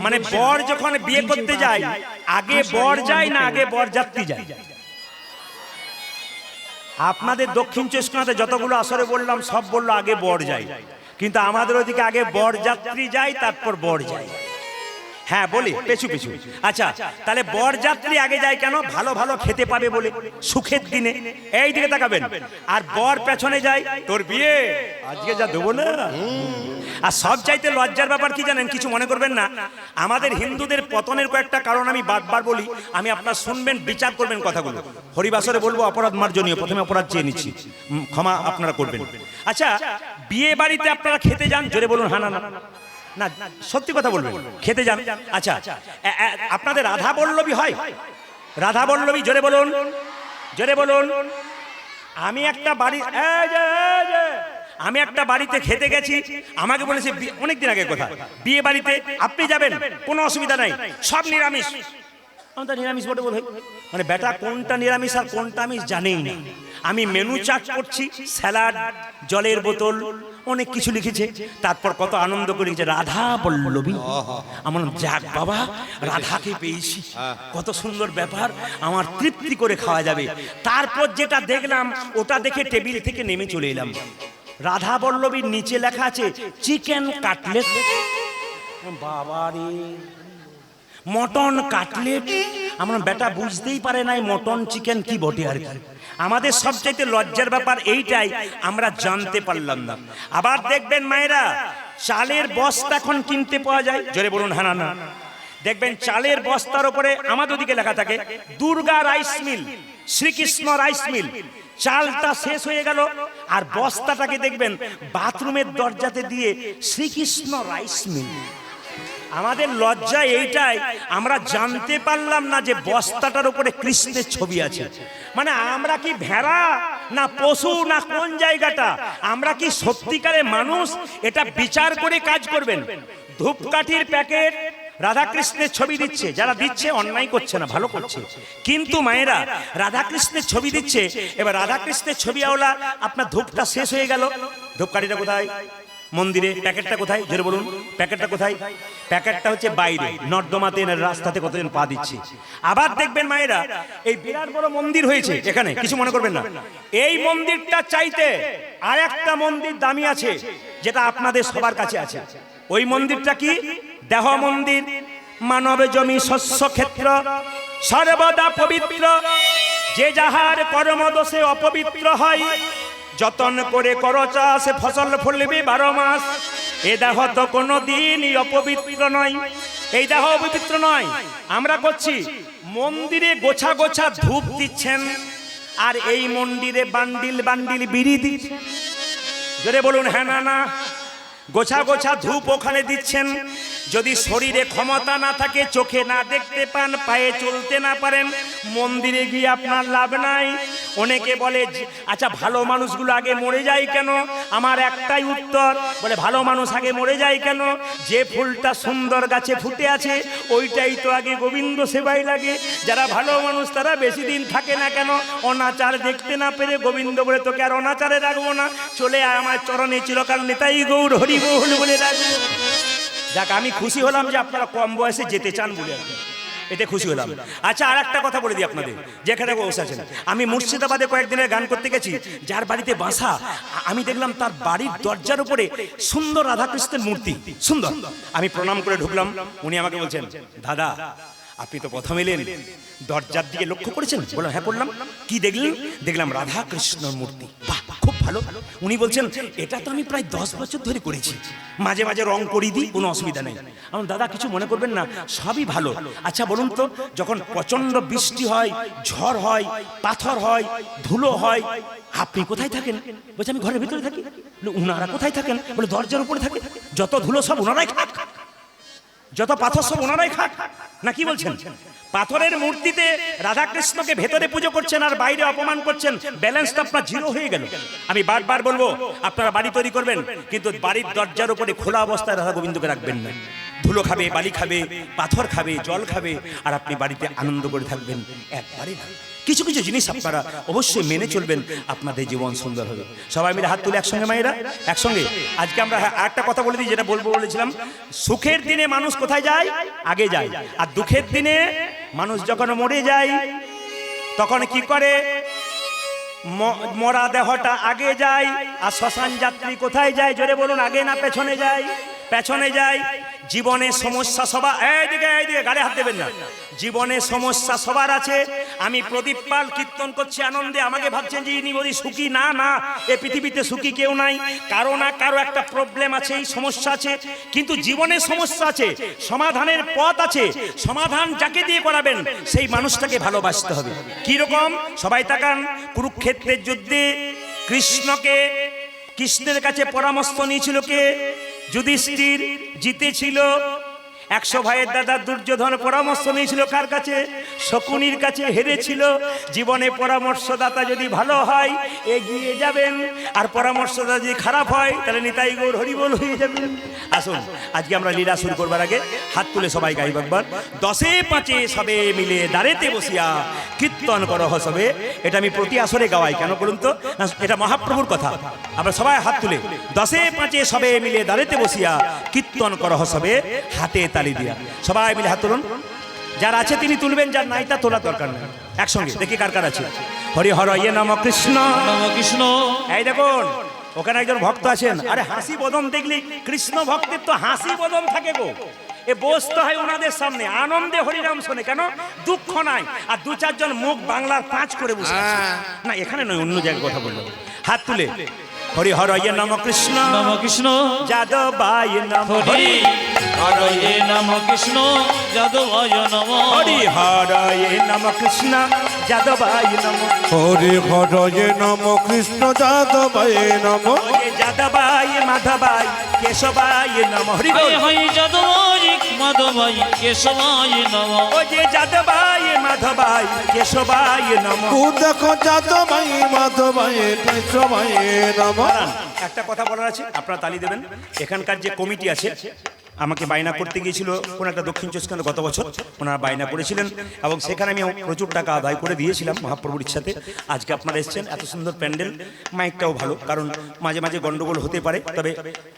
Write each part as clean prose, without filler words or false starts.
মানে বর যখন বিয়ে করতে যায় আগে বর যায় না আগে বরযাত্রী যায়? আপনাদের দক্ষিণ চব্বিশ পরগনাতে যতগুলো আসরে বললাম সব বললো আগে বর যায়, কিন্তু আমাদের ওদিকে আগে বরযাত্রী যায় তারপর বর যায়। হ্যাঁ বলি পেছু পেছু। আচ্ছা তাহলে বরযাত্রী আগে যায় কেন? ভালো ভালো খেতে পাবে বলে সুখের দিনে। এই দিকে তাকাবেন। আর বর পেছনে যায়, তোর বিয়ে আজকে যা দেবো না। আর সব চাইতে লজ্জার ব্যাপার কি জানেন? কিছু মনে করবেন না, আমাদের হিন্দুদের পতনের কয়েকটা কারণ আমি বারবার বলি, আমি আপনার শুনবেন, বিচার করবেন কথাগুলো। হরিবাসরে বলবো অপরাধ মার্জনীয়, প্রথমে অপরাধ চেয়ে নিচ্ছি, ক্ষমা আপনারা করবেন। আচ্ছা বিয়ে বাড়িতে আপনারা খেতে যান, জোরে বলুন হ্যাঁ না না না, সত্যি কথা বলবেন, খেতে যান। আচ্ছা আপনাদের রাধা বল্লভী হয়? রাধা বল্লভী জোরে বলুন, জোরে বলুন। আমি একটা বাড়িতে খেতে গেছি, আমাকে বলেছে অনেকদিন আগে কথা, বিয়ে বাড়িতে আপনি যাবেন কোনো অসুবিধা নাই, সব নিরামিষ। নিরামিষ বটে বোধ হয়, মানে বেটা কোনটা নিরামিষ আর কোনটা আমিষ জানেই না। আমি মেনু চার্ট করছি, স্যালাড, জলের বোতল, অনেক কিছু লিখেছে। তারপর কত আনন্দ করে যে রাধা বল্লভী। আমার যাক বাবা, রাধাকে পেয়েছি, কত সুন্দর ব্যাপার, আমার তৃপ্তি করে খাওয়া যাবে। তারপর যেটা দেখলাম ওটা দেখে টেবিল থেকে নেমে চলে এলাম। রাধা বল্লভীর নিচে লেখা আছে চিকেন কাটলেট। বাবারে, মটন কাটলেট। আমার বেটা বুঝতেই পারে নাই মটন চিকেন কি বটে আর কি। আমাদের সবচাইতে লজ্জার ব্যাপার এইটাই, আমরা জানতে পারলাম না। আবার দেখবেন মায়েরা, চালের বস্তা এখন কিনতে পাওয়া যায়, জোরে বলুন হ্যাঁ না। দেখবেন চালের বস্তার উপরে আমাদের ওদিকে লেখা থাকে Durga rice mill, Shrikrishna rice mill. চালটা শেষ হয়ে গেল আর বস্তাটাকে দেখবেন বাথরুমের দরজাতে দিয়ে শ্রীকৃষ্ণ রাইস মিল। আমাদের লজ্জা এইটাই, আমরা জানতে পারলাম না যে বস্তাটার উপরে কৃষ্ণের ছবি আছে। মানে আমরা কি ভেড়া না পশু না কোন জায়গাটা? আমরা কি সত্যিকারের মানুষ? এটা বিচার করে কাজ করবেন। ধূপকাঠির প্যাকেট রাধাকৃষ্ণের ছবি দিচ্ছে, যারা দিচ্ছে অন্যায় করছে না, ভালো করছে। কিন্তু মায়েরা রাধাকৃষ্ণের ছবি দিচ্ছে, এবার রাধাকৃষ্ণের ছবি আওলা আপনার ধূপটা শেষ হয়ে গেল, ধূপকাঠিটা কোথায়? মন্দিরে। প্যাকেটটা কোথায়? জোরে বলুন, প্যাকেটটা কোথায়? প্যাকেটটা হচ্ছে বাইরে নর্দমাতে, রাস্তাতে কতজন পা দিচ্ছে। আবার দেখবেন মায়েরা, এই বিরাট বড় মন্দির হয়েছে এখানে, কিছু মনে করবেন না, এই মন্দিরটা চাইতে আর একটা মন্দির দামি আছে, যেটা আপনাদের সবার কাছে আছে। ওই মন্দিরটা কি? দেহ মন্দির। মানব জমি শস্য ক্ষেত্র সর্বদা পবিত্র, যে যাহার কর্মদোষে অপবিত্র হয়, যতন করে করো চাষ ফসল ফলবে 12 মাস। এ দেহ তো কোনো দিনই অপবিত্র নয়, এই দেহ অপবিত্র নয়। আমরা করছি মন্দিরে গোছা গোছা ধূপ দিচ্ছেন, আর এই মন্দিরে বান্ডিল বান্ডিল বিড়ি দিচ্ছেন, জোরে বলুন হ্যাঁ না না। গোছা গোছা ধূপ ওখানে দিচ্ছেন, যদি শরীরে ক্ষমতা না থাকে, চোখে না দেখতে পান, পায়ে চলতে না পারেন, মন্দিরে গিয়ে আপনার লাভ নাই। অনেকে বলে আচ্ছা ভালো মানুষগুলো আগে মরে যায় কেন? আমার একটাই উত্তর, বলে ভালো মানুষ আগে মরে যায় কেন? যে ফুলটা সুন্দর গাছে ফুটে আছে ওইটাই তো আগে গোবিন্দ সেবাই লাগে। যারা ভালো মানুষ তারা বেশি দিন থাকে না কেন? অনাচার দেখতে না পেরে গোবিন্দ বলে তোকে আর অনাচারে রাখবো না, চলে আয় আমার চরণে চিরকাল নিতাই গৌর হরি বল বলে রাখবো। যাক, আমি খুশি হলাম যে আপনারা কম বয়সে যেতে চান বলে, এতে খুশি হলাম। আচ্ছা আর একটা কথা বলে দিই আপনাদের, যেখানে বসে আছেন, আমি মুর্শিদাবাদে কয়েকদিনের গান করতে গেছি, যার বাড়িতে বাসা, আমি দেখলাম তার বাড়ির দরজার উপরে সুন্দর রাধাকৃষ্ণের মূর্তি, সুন্দর। আমি প্রণাম করে ঢুকলাম, উনি আমাকে বলছেন দাদা আপনি তো প্রথম এলেন, দরজার দিকে লক্ষ্য করেছেন? বললাম হ্যাঁ করলাম। কি দেখলেন? দেখলাম রাধাকৃষ্ণর মূর্তি। বাহ, খুব ভালো। উনি বলছেন এটা তো আমি প্রায় 10 বছর ধরে করেছি, মাঝে মাঝে রং করিয়ে দিই, কোনো অসুবিধা নেই। আমার দাদা কিছু মনে করবেন না, সবই ভালো। আচ্ছা বলুন তো, যখন প্রচন্ড বৃষ্টি হয়, ঝড় হয়, পাথর হয়, ধুলো হয়, আপনি কোথায় থাকেন? বলছে আমি ঘরের ভিতরে থাকি। উনারা কোথায় থাকেন? বলে দরজার উপরে থাকে। যত ধুলো সব ওনারাই খাক, যত পাথর সব ওনারাই খাক, না কি বলছেন? পাথরের মূর্তিতে রাধাকৃষ্ণকে ভেতরে পুজো করছেন আর বাইরে অপমান করছেন, ব্যালেন্সটা আপনার জিরো হয়ে গেল। আমি বারবার বলবো আপনারা বাড়ি তৈরি করবেন, কিন্তু বাড়ির দরজার উপরে খোলা অবস্থায় রাধা গোবিন্দকে রাখবেন না। ধুলো খাবে, বালি খাবে, পাথর খাবে, জল খাবে, আর আপনি বাড়িতে আনন্দ করে থাকবেন? একবারে না। কিছু কিছু জিনিস আপনারা অবশ্যই মেনে চলবেন, আপনাদের জীবন সুন্দর হবে। সবাই মিলে হাত তুলে একসঙ্গে মায়েরা, একসঙ্গে। আজকে আমরা আরেকটা কথা বলে দিই, যেটা বলেছিলাম, সুখের দিনে মানুষ কোথায় যায়? আগে যায়। আর দুঃখের দিনে মানুষ যখন মরে যায় তখন কি করে? মরা দেহটা আগে যায়। আর শ্মশান যাত্রী কোথায় যায়? জোরে বলুন, আগে না পেছনে যায়? পেছনে যায়। জীবনে সমস্যা সবার, এইদিকে গাড়ি হাত দেবেন না। জীবনে সমস্যা সবার আছে। আমি প্রদীপ পাল কীর্তন করছি আনন্দে, আমাকে ভাবছেন যে ইনি বলি সুখী। না না, এ পৃথিবীতে সুখী কেউ নাই। কারো না কারো একটা প্রবলেম আছে, এই সমস্যা আছে। কিন্তু জীবনে সমস্যা আছে, সমাধানের পথ আছে। সমাধান যাকে দিয়ে করাবেন সেই মানুষটাকে ভালোবাসতে হবে। কি রকম? সবাই তাকান। কুরুক্ষেত্রের যুদ্ধে কৃষ্ণের কাছে পরামর্শ নিয়েছিল কে? যুধিষ্ঠির। জিতেছিল। 100 ভাইয়ের দাদা দুর্যোধন পরামর্শ নিয়েছিল কার কাছে? শকুনির কাছে। হেরেছিল। জীবনে পরামর্শদাতা যদি ভালো হয় এগিয়ে যাবেন, আর পরামর্শদাতা যদি খারাপ হয় তাহলে নিতাই গৌর হরিবোল হয়ে যাবেন। আসুন আজকে আমরা লীলা শুরু করবার আগে হাত তুলে সবাই গাইব একবার। 10এ 5এ সবে মিলে দাঁড়েতে বসিয়া কীর্তন করহ সবে। এটা আমি প্রতি আসরে গাওয়াই, কেন বলুন তো? এটা মহাপ্রভুর কথা। আমরা সবাই হাত তুলে 10এ 5এ সবে মিলে দাঁড়েতে বসিয়া কীর্তন করহ সবে, হাতে তালি দিয়া। সবাই মিলে হাত তুলুন। যার আছে তিনি তুলবেন, যার নাই তা তোলা দরকার নেই। একসঙ্গে দেখি কার কার আছে। হরি হর ইয়ে নম কৃষ্ণ নম কৃষ্ণ। এই দেখুন ওখানে একজন ভক্ত আছেন। আরে হাসি বদন দেখলি, কৃষ্ণ ভক্তের তো হাসি বদন থাকে গো। এ বসতে হয় ওনাদের সামনে, আনন্দে হরিনাম শোনে। কেন? দুঃখ নাই। আর 2-4 জন মুখ বাংলার পাঁচ করে বসে আছে। না এখানে নয়, অন্য জায়গায় কথা বললো। হাত তুলে হরি হর ইয়ে নম কৃষ্ণ নম কৃষ্ণ যাদবায় নম। হরি হর ইয়ে নম কৃষ্ণ যাদবায় নম। হরি হর ইয়ে নম কৃষ্ণ যাদবায় নম। হরি হর ইয়ে নম কৃষ্ণ যাদবায় নম। যাদবায় মাধবায় কেশবায় নম। হরি বল। হরি যাদবায় মাধবায় কেশবায় নম। ও যে যাদবায় মাধবায় কেশবায় নম। ও দেখো যাদবায় মাধবায় কেশবায় নম। একটা কথা বলার আছে, আপনারা তালি দেবেন। এখানকার যে কমিটি আছে, আমাকে বায়না করতে গিয়েছিল কোন একটা দক্ষিণ চব্বিশ পরগনা গত বছর, ওনারা বায়না করেছিলেন এবং সেখানে আমি প্রচুর টাকা আদায় করে দিয়েছিলাম মহাপ্রভুর ইচ্ছাতে। আজকে আপনারা এসেছেন, এত সুন্দর প্যান্ডেল, মাইকটাও ভালো, কারণ মাঝে মাঝে গন্ডগোল হতে পারে। তবে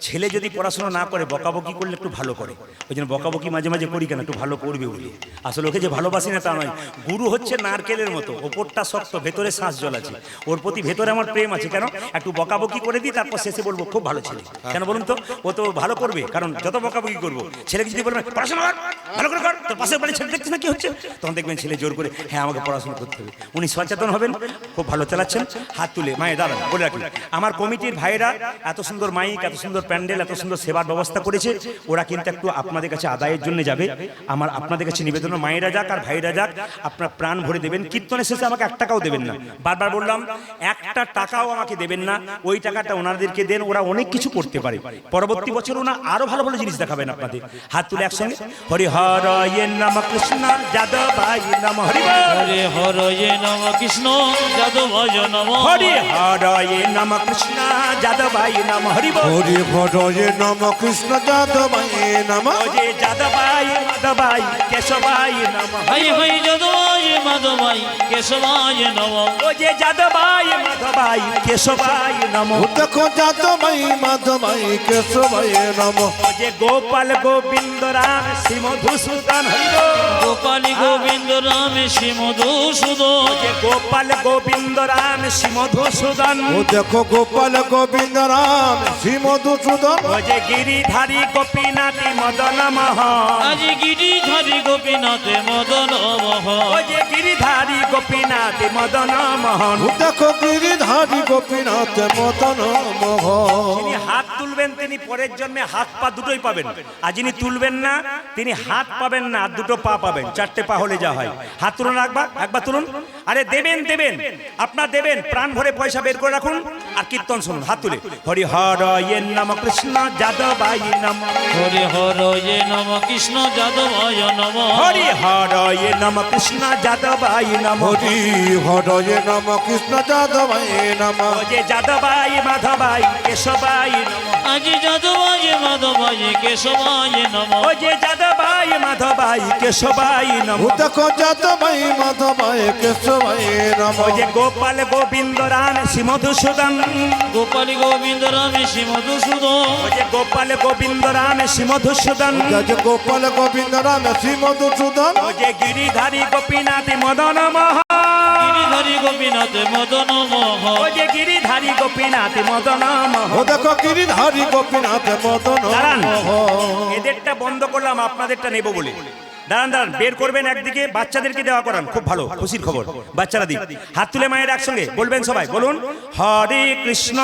ছেলে যদি পড়াশোনা না করে বকাবকি করলে একটু ভালো করে, ওই জন্য বকাবকি মাঝে মাঝে করি কেন, একটু ভালো করবে বলি। আসলে ওকে যে ভালোবাসি না তা নয়। গুরু হচ্ছে নারকেলের মতো, ওপরটা শক্ত, ভেতরে শ্বাস জল আছে। ওর প্রতি ভেতরে আমার প্রেম আছে। কেন? একটু বকাবকি করে দিই, তারপর শেষে বলবো খুব ভালো ছেলে। কেন বলুন তো? ও তো ভালো করবে, কারণ যত বকাবকি করবো, ছেলেকে যদি বলবেন পড়াশোনা কর, ভালো করে কর, তোর পাশের বাড়ি ছেলে দেখছিস না কি হচ্ছে, তখন দেখবেন ছেলে জোর করে হ্যাঁ আমাকে পড়াশোনা করতে হবে। উনি সচেতন হবেন, খুব ভালো চালাচ্ছেন। হাত তুলে মায়ের দাঁড়ান বলে রাখি, আমার কমিটির ভাইয়েরা এত সুন্দর মাইক, এত সুন্দর প্যান্ডেল, এত সুন্দর সেবার ব্যবস্থা করেছে। ওরা কিন্তু একটু আপনাদের কাছে আদায়ের জন্য যাবে। আমার আপনাদের কাছে নিবেদন, মায়েরা যাক আর ভাইরা যাক, আপনার প্রাণ ভরে দেবেন। কীর্তনের শেষে আমাকে 1 টাকাও দেবেন না। বারবার বললাম 1টা টাকাও আমাকে দেবেন না। ওই টাকাটা ওনাদেরকে দেন, ওরা অনেক কিছু করতে পারে। পরবর্তী বছর ওনা আরো ভালো ভালো জিনিস দেখাবেন আপনাদের। হাত তুলে একসঙ্গে হরি হর ইয়ে নম কৃষ্ণ যাদবায় নম। হরি হরি হর ইয়ে নম কৃষ্ণ যাদবায় নম। হরি হর ইয়ে নম কৃষ্ণ যাদবায় নম। হরি হরি হর ইয়ে নম কৃষ্ণ যাদবায় নম। যে যাদবায় মাধবায় কেশবায় নম। হরি হরি যাদবায় মাধবায় কেশবায় নম। ও যে যাদবায় মাধবায় কেশবায় নম। দেখো যাদবায় মাধবায় কেশবায় নম। ও যে গোপাল গোবিন্দ রাম শ্রী মধুসূদন। হরি গোপাল গোবিন্দ রাম শ্রী মধুসূদন। যে গোপাল গোবিন্দ রাম শ্রী মধুসূদন। ও দেখো গোপাল গোবিন্দ রাম শ্রী মধুসূদন। ও যে গিরিধারী গোপীনাথী মদন মোহন। আজ গিরিধারী গোপীনাথ মদন মোহন। ও যে গিরিধারী গোপীনাথ মদন মোহন। ও দেখো গিরিধারী গোপীনাথ মদন মোহন। যিনি হাত তুলবেন তিনি পরের জন্মে হাত পা দুটোই পাবেন, আর যিনি তুলবেন না তিনি হাত পাবেন না, আর 2টো পা পাবেন। 4টে পা হলে যা হয়। হাত তুলুন একবার তুলুন। আরে দেবেন আপনার দেবেন, প্রাণ ভরে পয়সা বের করে রাখুন আর কীর্তন শুনুন। হাত তুলে হরি হর ইয়ে নম কৃষ্ণ যাদবায় নম। হরি হর ইয়ে নম কৃষ্ণ যাদবায় যাদবায় নমঃ হরি হরয়ে নম কৃষ্ণ যাদবায় নম হরি হরয়ে নম কৃষ্ণ যাদবায় নম ও যে যাদবায় মাধবায় কেশবায় নম আজি যাদবায় মাধবায় কেশবায় নমঃ ও যে যাদবায় মাধবায় কেশবায় নম দেখো যাদবায় মাধবায় কেশবায় নম ও যে গোপাল গোবিন্দ রাম শ্রী মধুসূদন গোপাল গোবিন্দ রামে শ্রী মধুসূদন ও যে গোপাল গোবিন্দ রাম শ্রী মধুসূদন যে গোপাল গোবিন্দ রাম শ্রী মধুসূদন ও যে গিরিধারী গোপীনাথ মদন মোহন গিরিধারী গোপীনাথ মদন মোহন ও যে গিরিধারী গোপীনাথ মদন ও মোহন দেখো গিরিধারী গোপীনাথ মদন দাঁড়ান। মোহন। এদেরটা বন্ধ করলাম আপনাদেরটা নেব বলে দাঁড়ান দাঁড়ান বের করবেন একদিকে বাচ্চাদেরকে দেওয়া করান খুব ভালো খুশির খবর বাচ্চারা দিক হাত তুলে মায়ের একসঙ্গে বলবেন সবাই বলুন হরে কৃষ্ণ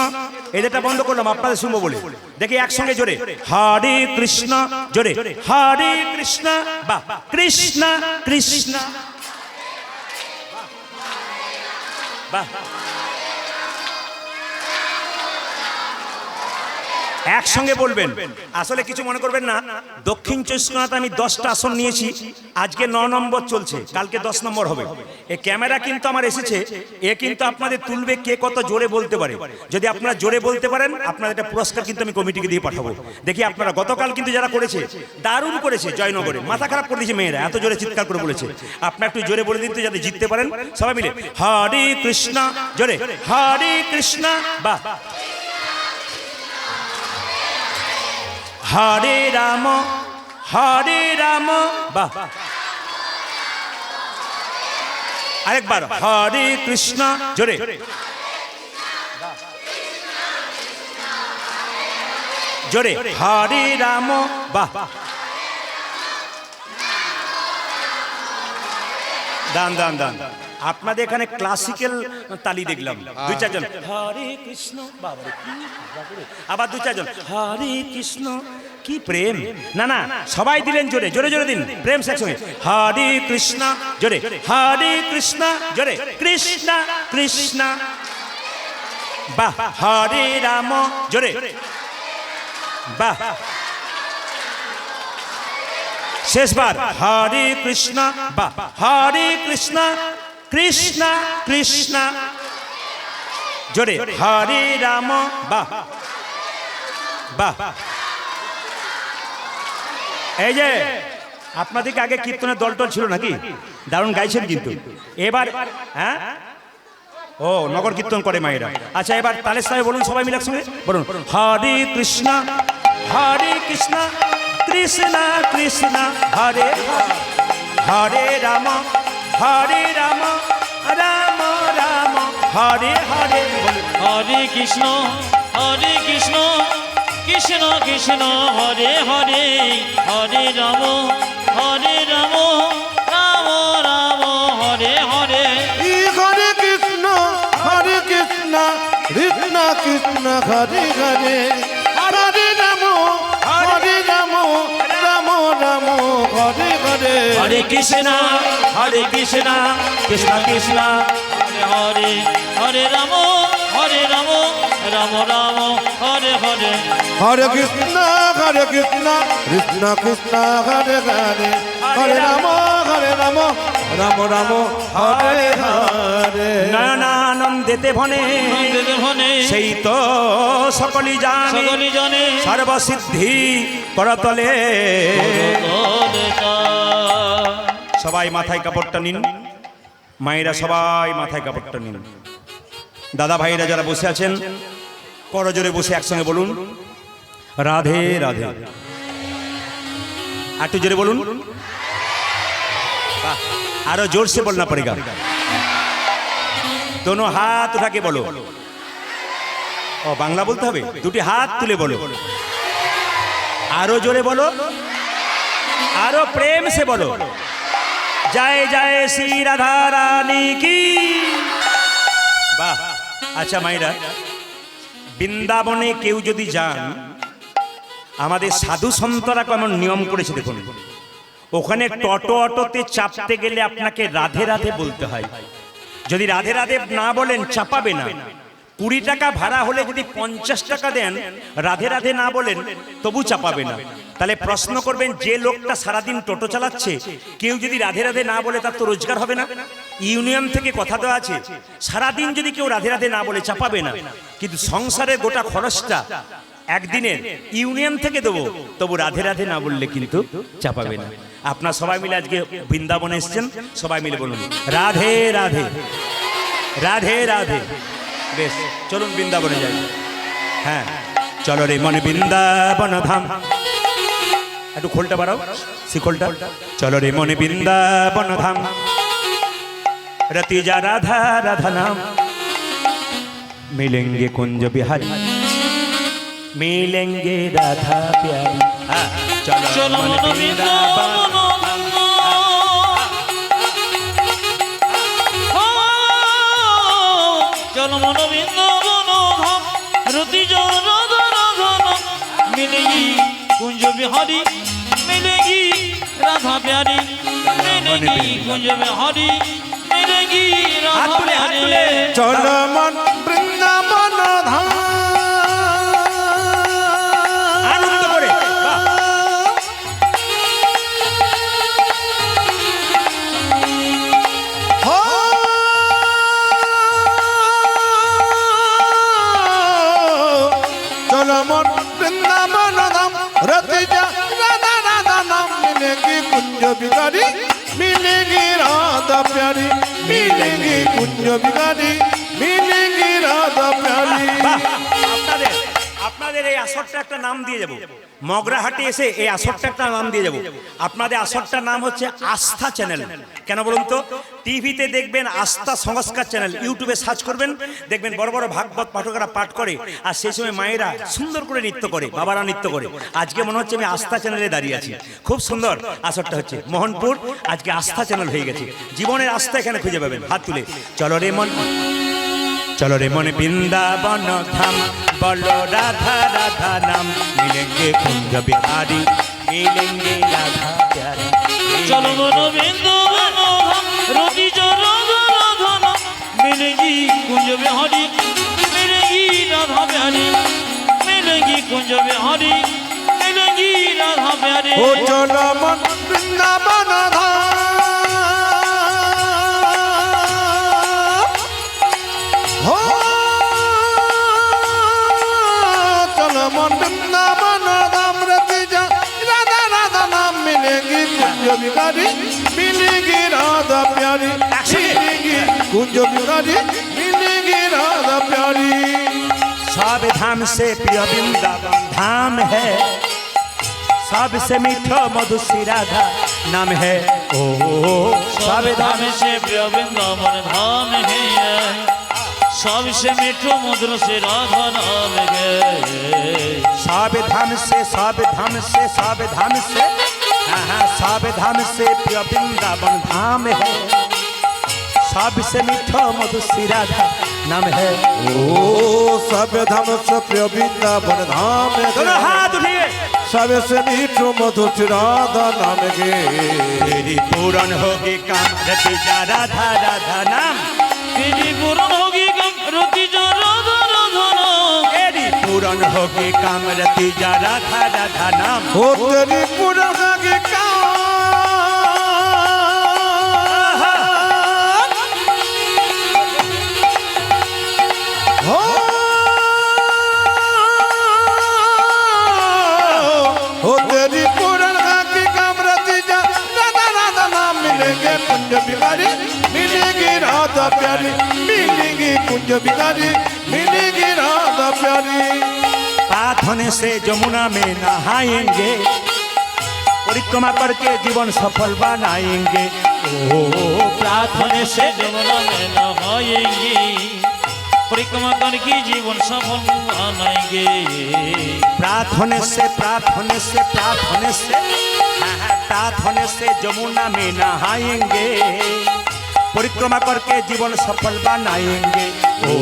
এদেরটা বন্ধ করলাম আপনাদের শুনবো বলে দেখি একসঙ্গে জোরে হরে কৃষ্ণ জোরে হরে কৃষ্ণ বা কৃষ্ণ কৃষ্ণ বাহ একসঙ্গে বলবেন আসলে কিছু মনে করবেন না দক্ষিণ চব্বিশ পরগনাতে আমি 10টা আসন নিয়েছি আজকে 9 নম্বর চলছে কালকে 10 নম্বর হবে এই ক্যামেরা কিন্তু আমার এসেছে এ কিন্তু আপনাদের তুলবে কে কত জোরে বলতে পারে যদি আপনারা জোরে বলতে পারেন আপনাদের একটা পুরস্কার কিন্তু আমি কমিটিকে দিয়ে পাঠাবো দেখি আপনারা গতকাল কিন্তু যারা করেছে দারুণ করেছে জয়নগরে মাথা খারাপ করে দিয়েছে মেয়েরা এত জোরে চিৎকার করে বলেছে আপনারা একটু জোরে বলে দিন তো যাতে জিততে পারেন সবাই মিলে হরে কৃষ্ণ জোরে হরে কৃষ্ণ বাহ হরে রাম বাহ আরেকবার হরে কৃষ্ণ জোরে জোরে হরে রাম বাহ দান দান দান আপনাদের এখানে ক্লাসিক্যাল তালি দেখলাম দুই চারজন হরে কৃষ্ণ বাবা আবার দুই চারজন হরে কৃষ্ণ কি প্রেম না না সবাই দিলেন জোরে জোরে জোরে দিন প্রেম একসঙ্গে হরে কৃষ্ণ জোরে হরে কৃষ্ণ জোরে কৃষ্ণ কৃষ্ণ বাহ হরে রাম জোরে বাহ শেষবার হরে কৃষ্ণ বাহ হরে কৃষ্ণ কৃষ্ণ কৃষ্ণ জোরে হরে রাম বাহ বাহ এই যে আপনাদেরকে আগে কীর্তনের দলটল ছিল নাকি দারুণ গাইছেন কিন্তু এবার হ্যাঁ ও নগর কীর্তন করে মায়েরা আচ্ছা এবার তালের সাহেব বলুন সবাই মিলে একসঙ্গে বলুন হরে কৃষ্ণ কৃষ্ণ কৃষ্ণ হরে হরে রাম রাম রাম হরে হরে হরে কৃষ্ণ কৃষ্ণ কৃষ্ণ হরে হরে হরে রাম রাম রাম হরে হরে হরে কৃষ্ণ কৃষ্ণ কৃষ্ণ হরে হরে হরে রাম রাম রাম হরে হরে হরে কৃষ্ণ কৃষ্ণ কৃষ্ণ হরে হরে রাম রাম রাম হরে হরে হরে কৃষ্ণ কৃষ্ণ কৃষ্ণ হরে হরে হরে রাম রাম রাম হরে হরে নয়নানন্দেতে ভনে ধনে সেই তো সকলি জানে সর্বসিদ্ধি করতলে সবাই মাথায় কাপড়টা নিন মায়েরা সবাই মাথায় কাপড়টা নিন দাদা ভাইরা যারা বসে আছেন করজোরে বসে একসঙ্গে বলুন রাধে রাধে একটু জোরে বলুন আরো जोर से बोलना पड़ेगा दोनों हाथ उठा के बोलो ও বাংলা বলতে হবে দুটি হাত তুলে বলো আরো জোরে বলো আরো প্রেম से बोलो जय जय श्री राधा रानी की বাহ আচ্ছা মাইরা বৃন্দাবনে কেউ যদি যান আমাদের সাধু সন্তরা কেমন নিয়ম করেছে দেখুন ওখানে টোটো অটোতে চাপতে গেলে আপনাকে রাধে রাধে বলতে হয় যদি রাধে রাধে না বলেন চাপাবে না 20 টাকা ভাড়া হলে যদি 50 টাকা দেন, রাধে রাধে না বলেন, তবু চাপাবে না। তাহলে প্রশ্ন করবেন, যে লোকটা সারাদিন টোটো চালাচ্ছে, কেউ যদি রাধে রাধে না বলে, তার তো রোজগার হবে না। ইউনিয়ন থেকে কথা দেওয়া আছে, সারাদিন যদি কেউ রাধে রাধে না বলে, চাপাবে না। কিন্তু সংসারের গোটা খরচটা একদিনের ইউনিয়ন থেকে দেবো, তবু রাধে রাধে না বললে কিন্তু চাপাবে না। আপনার সবাই মিলে আজকে বৃন্দাবনে এসেছেন, সবাই মিলে বলুন রাধে রাধে, রাধে রাধে। বেশ, চলুন বৃন্দাবনে যাই। হ্যাঁ, চলো রে মনে বৃন্দাবন ধাম। একটু খোলটা বাড়াও, শিখলটা। চলো রে মনে বৃন্দাবন ধাম, রতি যা রাধা রাধা নাম, मिलेंगे कुंज बिहारी, मिलेंगे राधा प्यारी। हाँ, चलो চলো मन মন वृंदावन। চলো মন বৃন্দাবন ধাম, রতি রাধা রাধা নাম, মিলেগি কুঞ্জ বিহারি, মিলেগি রাধা প্যারি, মিলেগি কুঞ্জ বিহারি, মিলেগি হাত রাধা তুলে, হাত প্যারি। তুলে। চল মন বৃন্দাবন ধাম। আনন্দ করে, বাহ। हो चल मन वृंदावन धाम, रति जा राधा राधा नाम, मिलेगी कुंज बिहारी, मिलेगी राधा प्यारी, मिलेगी कुंज बिहारी, मिलेगी राधा प्यारी। বাহ, আপনাদের আপনাদের এই আসরটা একটা নাম দিয়ে যাব। মগরাহাটে এসে এই আসরটা একটা নাম দিয়ে যাব। আপনাদের আসরটার নাম হচ্ছে আস্থা চ্যানেল। কেন বলুন তো? টিভিতে দেখবেন আস্থা সংস্কার চ্যানেল, ইউটিউবে সার্চ করবেন, দেখবেন বড় বড় ভাগবত পাঠকেরা পাঠ করে, আর সেই সময় মায়েরা সুন্দর করে নৃত্য করে, বাবারা নৃত্য করে। আজকে মনে হচ্ছে আমি আস্থা চ্যানেলে দাঁড়িয়ে আছি। খুব সুন্দর আসরটা হচ্ছে। মোহনপুর আজকে আস্থা চ্যানেল হয়ে গেছে। জীবনের আস্থা এখানে খুঁজে পাবেন। হাত তুলে চলো রে মন, चलो रे मन वृंदावन धाम, बोलो राधा राधा नाम, मिलेंगे कुंज बिहारी, मिलेंगे राधा प्यारी। চলো মন বৃন্দাবন ধাম, রতি রাধা রাধা নাম, মিলেগি কুঞ্জ বিহারি, মিলেগি রাধা প্যারি, মিলেগি কুঞ্জ বিহারি, মিলেগি রাধা প্যারি। ओ चल मन वृंदावन धाम, हो चल मन वृंदावन धाम, रति जा राधा राधा नाम, मिलेगी कुंज बिहारी, मिलेगी राधा प्यारी, मिलेगी कुंज बिहारी, मिलेगी राधा प्यारी। सब धाम से प्रिय वृंदावन धाम है, सबसे मीठो मधु श्री राधा नाम है। ओ सब धाम धाम से प्रिय वृंदावन धाम है, सबसे मीठो मधुर से राधा नाम है। सब धाम से, सब धाम से, सब धाम से, हाँ हाँ, सब धाम से प्रिय वृंदावन धाम है, सबसे मीठो मधु श्री राधा नाम है। ओ सब धाम से प्रिय वृंदावन धाम दोनों हाथ उठिए। सबसे मीठो मधुर श्री राधा नाम गे। तेरी पूरन होगी काम, रति जा राधा राधा नाम, तेरी पूर्ण होगी गम, रति जा राधा राधा नाम, तेरी पूरन होगी काम, रति जा राधा राधा नाम। हो तेरी पूरन होगी काम, हो हो तेरी पूरन होगी काम, रति जा राधा राधा नाम, मिलेंगे कुंज बिहारी, मिलेगी राधा प्यारी, मिलेगी कुंज बिहारी, मिलेगी राधा प्यारी। पाथने से जमुना में नहाएंगे, परिक्रमा करके जीवन सफल बनाएंगे। ओ प्रार्थने से जमुना में नहाएंगे, परिक्रमा करके जीवन सफल बनाएंगे। प्रार्थने से, प्रार्थने से, प्रार्थने से, हाँ हाँ, प्रार्थने से जमुना में नहाएंगे, परिक्रमा करके जीवन सफल बनाएंगे। ओ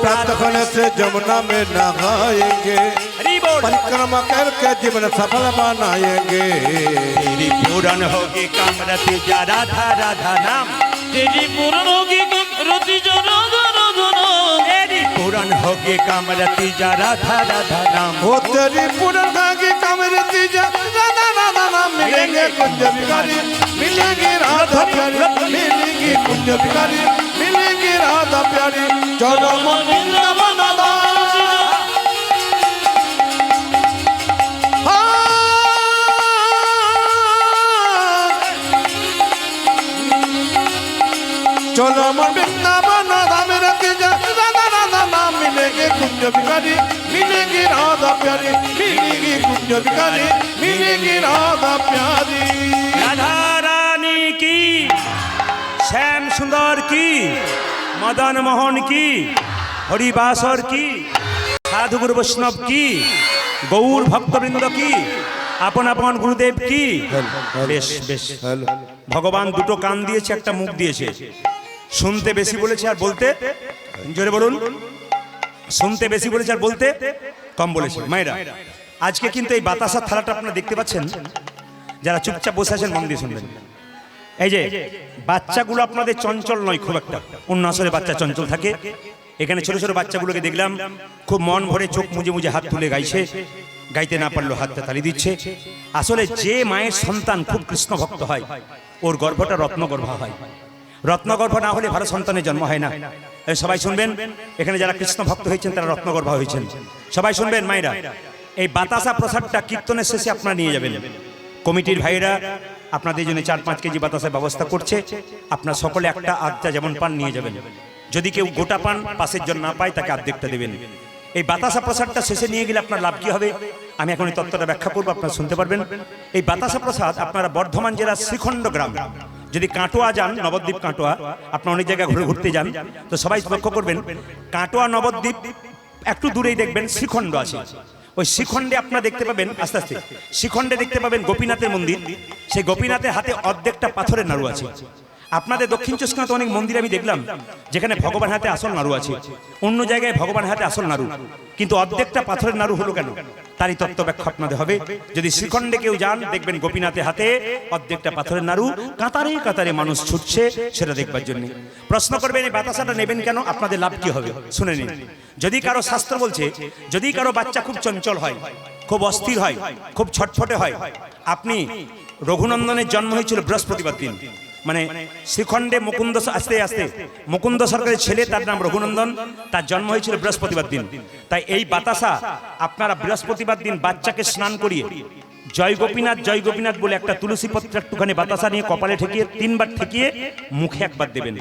प्रार्थना से जमुना में नहाएंगे, हरि बोल। परिक्रमा करके जीवन सफल बनाएंगे। तेरी पूरन होगी काम, रति जा राधा राधा नाम, तेरी पूर्ण होगी गम, रति जा राधा राधा नाम, तेरी पुराण होगे कामरती जा राधा राधा नाम ओ तेरी पुराण होगी कामरती जा राधा राधा नाम मिलेंगे कुंज बिहारी मिलेगी राधा प्यारी मिलेगी कुंज बिहारी मिलेगी राधा प्यारी चलो मन वृंदावन धाम चलो मन वृंदावन धाम रखी जा राधा राधा नाम मिलेगी कुंज बिहारी मिलेगी राधा प्यारी मिलेगी कुंज बिहारी मिलेगी राधा प्यारी राधा रानी की श्याम सुंदर की मदन मोहन की हरिबासर की साधु गुरु वैष्णव की गौर भक्तवृंद की আপন আপন গুরুদেব কি বেশ বেশ ভগবান দুটো কান দিয়েছে একটা মুখ দিয়েছে শুনতে বেশি বলেছে আর বলতে জোরে বলুন শুনতে বেশি বলেছে আর বলতে কম বলেছে মায়েরা আজকে কিন্তু এই বাতাসার থালাটা আপনারা দেখতে পাচ্ছেন যারা চুপচাপ বসে আছেন মন দিয়ে শুনবেন এই যে বাচ্চাগুলো আপনাদের চঞ্চল নয় খুব একটা অন্য আসলে বাচ্চা চঞ্চল থাকে এখানে ছোট ছোট বাচ্চাগুলোকে দেখলাম খুব মন ভরে চোখ মুজে মুজে হাত তুলে গাইছে গাইতে না পারলেও হাতটা তালি দিচ্ছে আসলে যে মায়ের সন্তান খুব কৃষ্ণ ভক্ত হয় ওর গর্ভটা রত্নগর্ভ হয় রত্নগর্ভ না হলে ভালো সন্তানের জন্ম হয় না সবাই শুনবেন এখানে যারা কৃষ্ণ ভক্ত হয়েছেন তারা রত্নগর্ভ হয়েছেন সবাই শুনবেন মায়েরা এই বাতাসা প্রসাদটা কীর্তনের শেষে আপনারা নিয়ে যাবেন কমিটির ভাইরা আপনাদের জন্য 4-5 কেজি বাতাসার ব্যবস্থা করছে আপনারা সকলে একটা আধটা যেমন পান নিয়ে যাবেন যদি কেউ গোটা পান পাশের জন্য না পায় তাকে অর্ধেকটা দেবেন এই বাতাসা প্রসাদটা শেষে নিয়ে গেলে আপনার লাভ কি হবে আমি এখন এই তত্ত্বটা ব্যাখ্যা করবো আপনারা শুনতে পারবেন এই বাতাসা প্রসাদ আপনারা বর্ধমান জেলার শ্রীখণ্ড গ্রাম যদি কাটোয়া যান নবদ্বীপ কাটোয়া আপনারা অনেক জায়গায় ঘুরতে যান তো সবাই লক্ষ্য করবেন কাটোয়া নবদ্বীপ একটু দূরেই দেখবেন শ্রীখণ্ড আছে ওই শ্রীখণ্ডে আপনারা দেখতে পাবেন আস্তে আস্তে শ্রীখণ্ডে দেখতে পাবেন গোপীনাথের মন্দির সেই গোপীনাথের হাতে অর্ধেকটা পাথরের নাড়ু আছে আপনাদের দক্ষিণ চব্বিশ পরগনাতে অনেক মন্দির আমি দেখলাম যেখানে ভগবান হাতে আসল নাড়ু আছে অন্য জায়গায় ভগবান হাতে আসল নাড়ু কিন্তু অর্ধেকটা পাথরের নাড়ু হলো কেন তারই তত্ত্ব ব্যাখ্যা আপনাদের হবে যদি শ্রীখণ্ডে কেউ যান দেখবেন গোপীনাথের হাতে অর্ধেকটা পাথরের নাড়ু কাতারে কাতারে মানুষ ছুটছে সেটা দেখবার জন্য প্রশ্ন করবেন এই বাতাসাটা নেবেন কেন আপনাদের লাভ কি হবে শুনে নিন যদি কারো শাস্ত্র বলছে যদি কারো বাচ্চা খুব চঞ্চল হয় খুব অস্থির হয় খুব ছটফটে হয় আপনি রঘুনন্দনের জন্ম হয়েছিল বৃহস্পতিবার দিন মানে শ্রীখণ্ডে মুকুন্দ আস্তে আস্তে মুকুন্দ সরকারের ছেলে তার নাম রঘুনন্দন তার জন্ম হয়েছিল বৃহস্পতিবার দিন তাই এই বাতাসা আপনারা বৃহস্পতিবার দিন বাচ্চাকে স্নান করিয়ে জয় গোপীনাথ বলে একটা তুলসী পত্র একটুখানি বাতাসা নিয়ে কপালে ঠেকিয়ে 3 বার ঠেকিয়ে মুখে একবার দেবেন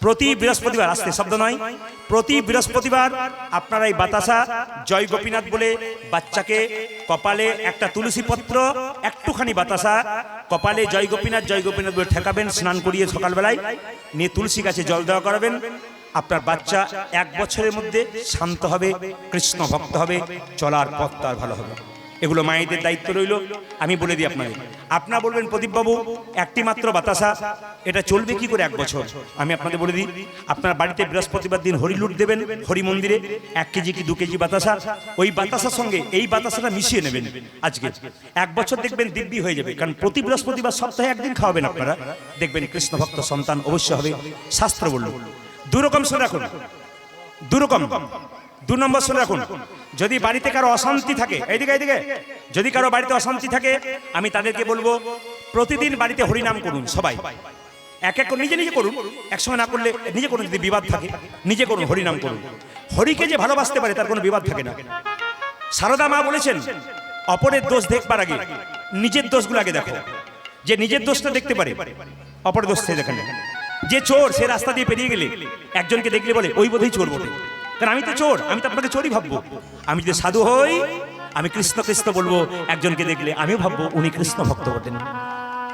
প্রতি বৃহস্পতিবার আসতে শব্দ নয় প্রতি বৃহস্পতিবার আপনারা এই বাতাসা জয় গোপীনাথ বলে বাচ্চাকে কপালে একটা তুলসী পত্র একটুখানি বাতাসা কপালে জয় গোপীনাথ বলে ঠেকাবেন স্নান করিয়ে সকালবেলায় নিয়ে তুলসী গাছে জল দেওয়া করাবেন আপনার বাচ্চা 1 বছরের মধ্যে শান্ত হবে কৃষ্ণ ভক্ত হবে চলার পথ তার ভালো হবে এগুলো মায়েদের দায়িত্ব রইল আমি বলে দিই আপনারা বলবেন প্রদীপবাবু একটি মাত্র বাতাসা এটা চলবে কি করে 1 বছর আমি আপনাদের বলে দিই আপনার বাড়িতে বৃহস্পতিবার দিন হরিলুট দেবেন হরি মন্দিরে 1 কেজি কি 2 কেজি বাতাসা ওই বাতাসার সঙ্গে এই বাতাসাটা মিশিয়ে নেবেন আজকে 1 বছর দেখবেন দিব্যি হয়ে যাবে কারণ প্রতি বৃহস্পতিবার সপ্তাহে একদিন খাওয়াবেন আপনারা দেখবেন কৃষ্ণ ভক্ত সন্তান অবশ্যই হবে শাস্ত্র বলল দুরকম শুনে রাখুন দুরকম 2 নম্বর শুনে রাখুন যদি বাড়িতে কারো অশান্তি থাকে এইদিকে যদি কারো বাড়িতে অশান্তি থাকে আমি তাদেরকে বলবো প্রতিদিন বাড়িতে হরিনাম করুন সবাই এক এক করে নিজে করুন একসঙ্গে না করলে নিজে করুন যদি বিবাদ থাকে নিজে করুন হরিনাম করুন হরিকে যে ভালোবাসতে পারে তার কোনো বিবাদ থাকে না সারদা মা বলেছেন অপরের দোষ দেখবার আগে নিজের দোষগুলো আগে দেখো যে নিজের দোষটা দেখতে পারে অপরের দোষ দেখেন যে চোর সে রাস্তা দিয়ে পেরিয়ে গেলে একজনকে দেখলে বলে ওই বোধহয় চোর বটে কারণ আমি তো চোর আমি তো আপনাকে চোরই ভাববো আমি যদি সাধু হই আমি কৃষ্ণ কৃষ্ণ বলবো একজনকে দেখলে আমিও ভাববো উনি কৃষ্ণ ভক্ত বটেন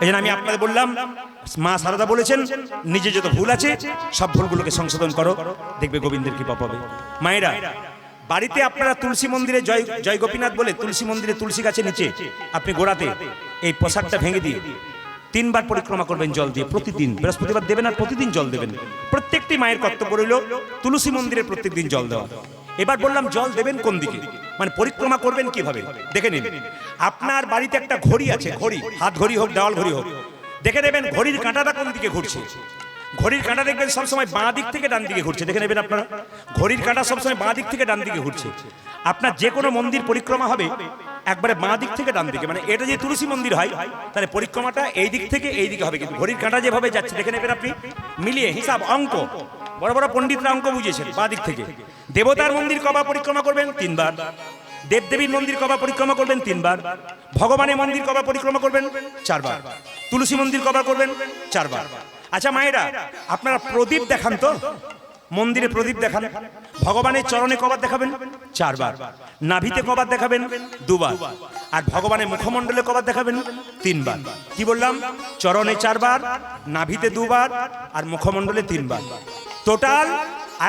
এই জন্য আমি আপনাদের বললাম মা সারদা বলেছেন নিজে যত ভুল আছে সব ভুলগুলোকে সংশোধন করো দেখবে গোবিন্দের কৃপা পাবে মায়েরা বাড়িতে আপনারা তুলসী মন্দিরে জয় গোপীনাথ বলে তুলসী মন্দিরে তুলসী গাছের নিচে আপনি গোড়াতে এই পোশাকটা ভেঙে দিয়ে 3 বার পরিক্রমা করবেন জল দিয়ে প্রতিদিন বৃহস্পতিবার দেবেন আর প্রতিদিন জল দেবেন প্রত্যেকটি মায়ের কর্তব্য রইল তুলসী মন্দিরে প্রত্যেকদিন জল দেওয়া এবার বললাম জল দেবেন কোন দিকে মানে পরিক্রমা করবেন কিভাবে দেখে নিন আপনার বাড়িতে একটা ঘড়ি আছে ঘড়ি হাত ঘড়ি হোক দেওয়াল ঘড়ি হোক দেখে নেবেন ঘড়ির কাঁটাটা কোন দিকে ঘুরছে ঘড়ির কাঁটা দেখবেন সবসময় বাঁ দিক থেকে ডান দিকে ঘুরছে, দেখে নেবেন আপনারা। ঘড়ির কাঁটা সবসময় বাঁ দিক থেকে ডান দিকে ঘুরছে। আপনার যে কোনো মন্দির পরিক্রমা হবে একবারে বাঁ দিক থেকে ডান দিকে, মানে এটা যে তুলসী মন্দির হয় তাহলে পরিক্রমাটা এই দিক থেকে এই দিকে হবে, কিন্তু ঘড়ির কাঁটা যেভাবে যাচ্ছে দেখে নেবেন আপনি, মিলিয়ে হিসাব অঙ্ক, বড় বড় পণ্ডিতরা অঙ্ক বুঝিয়েছেন বাঁ দিক থেকে। দেবতার মন্দির কবা পরিক্রমা করবেন? 3 বার। দেবদেবীর মন্দির কবা পরিক্রমা করবেন? 3 বার। ভগবানের মন্দির কবা পরিক্রমা করবেন? 4 বার। তুলসী মন্দির কবা করবেন? 4 বার। আচ্ছা মায়েরা, আপনারা প্রদীপ দেখান তো, মন্দিরে প্রদীপ দেখান। ভগবানের চরণে কবার দেখাবেন? 4 বার। নাভিতে কবার দেখাবেন? 2 বার। আর ভগবানের মুখমণ্ডলে কবার দেখাবেন? 3 বার। কি বললাম? চরণে 4 বার, নাভিতে 2 বার, আর মুখমণ্ডলে 3 বার। টোটাল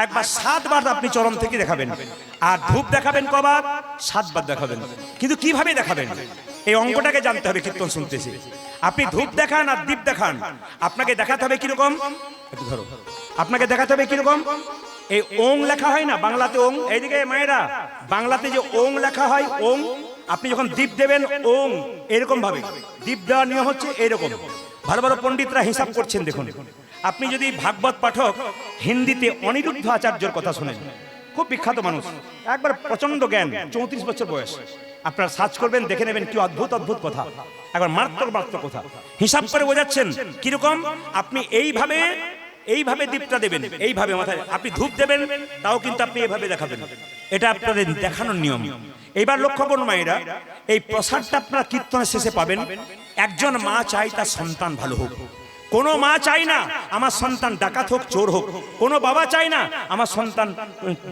একবার 7 বার আপনি চরণ থেকে দেখাবেন। আর ধূপ দেখাবেন কবার? 7 বার দেখাবেন। কিন্তু কিভাবে দেখাবেন এই অঙ্কটাকে জানতে হবে। কীর্তন শুনতেছি, আপনি ধূপ দেখান আর দীপ দেখান, আপনাকে দেখাতে হবে কিরকম, একটু ধরো, আপনাকে দেখাতে হবে কিরকম। এই ওং লেখা হয় না বাংলাতে, ওং, এইদিকে মায়েরা, বাংলাতে যে ওং লেখা হয়, ওং, আপনি যখন দীপ দেবেন ওং এরকম ভাবে দীপ দেওয়ার নিয়ম হচ্ছে এরকম। ভালো ভালো পণ্ডিতরা হিসাব করছেন দেখুন। আপনি যদি ভাগবত পাঠক হিন্দিতে অনিরুদ্ধ আচার্যর কথা শোনেন, খুব বিখ্যাত মানুষ, একবার প্রচন্ড জ্ঞান, 34 বছর বয়স, আপনারা সার্চ করবেন, দেখে নেবেন কি অদ্ভুত অদ্ভুত কথা, একবার মারাত্মক কথা হিসাব করে বোঝাচ্ছেন কিরকম। আপনি এইভাবে দীপটা দেবেন, এইভাবে মাথায় আপনি ধূপ দেবেন, তাও কিন্তু আপনি এইভাবে দেখাবেন, এটা আপনাদের দেখানোর নিয়ম। এইবার লক্ষ্য করুন মায়েরা, এই প্রসাদটা আপনারা কীর্তনের শেষে পাবেন। একজন মা চাই তার সন্তান ভালো হোক, কোনো মা চাই না আমার সন্তান ডাকাত হোক, চোর হোক, কোনো বাবা চাই না আমার সন্তান